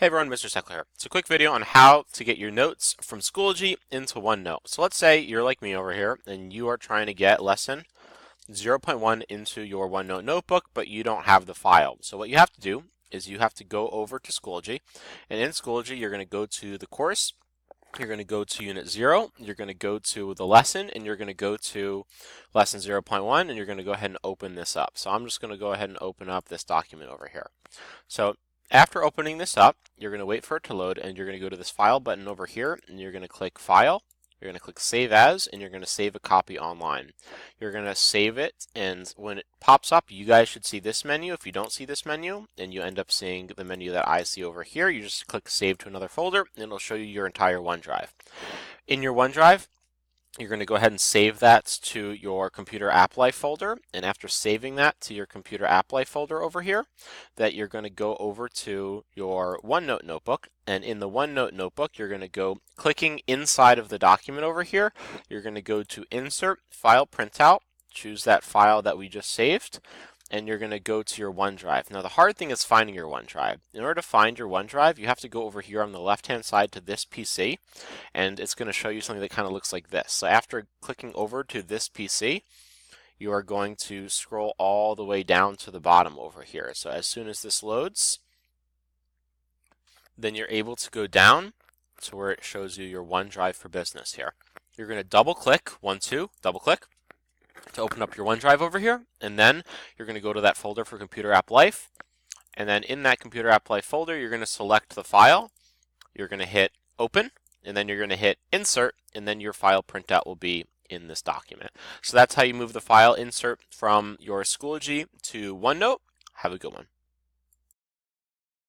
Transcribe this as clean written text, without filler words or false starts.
Hey everyone, Mr. Seckler here. It's a quick video on how to get your notes from Schoology into OneNote. So let's say you're like me over here and you are trying to get lesson 0.1 into your OneNote notebook, but you don't have the file. So what you have to do is you have to go over to Schoology, and in Schoology you're going to go to the course, you're going to go to Unit 0, you're going to go to the lesson, and you're going to go to lesson 0.1, and you're going to go ahead and open this up. So I'm just going to go ahead and open up this document over here. So after opening this up, you're going to wait for it to load, and you're going to go to this File button over here, and you're going to click File. You're going to click Save As, and you're going to save a copy online. You're going to save it, and when it pops up, you guys should see this menu. If you don't see this menu, and you end up seeing the menu that I see over here, you just click Save to another folder, and it'll show you your entire OneDrive. In your OneDrive, you're going to go ahead and save that to your Computer App Life folder, and after saving that to your Computer App Life folder over here, that you're going to go over to your OneNote notebook, and in the OneNote notebook you're going to go clicking inside of the document over here, you're going to go to Insert, File Printout, choose that file that we just saved, and you're going to go to your OneDrive. Now the hard thing is finding your OneDrive. In order to find your OneDrive, you have to go over here on the left hand side to this PC, and it's going to show you something that kind of looks like this. So after clicking over to this PC, you are going to scroll all the way down to the bottom over here. So as soon as this loads, then you're able to go down to where it shows you your OneDrive for Business here. You're going to double click, double click, to open up your OneDrive over here, and then you're going to go to that folder for Computer App Life, and then in that Computer App Life folder you're going to select the file, you're going to hit Open, and then you're going to hit Insert, and then your file printout will be in this document. So that's how you move the file insert from your Schoology to OneNote. Have a good one.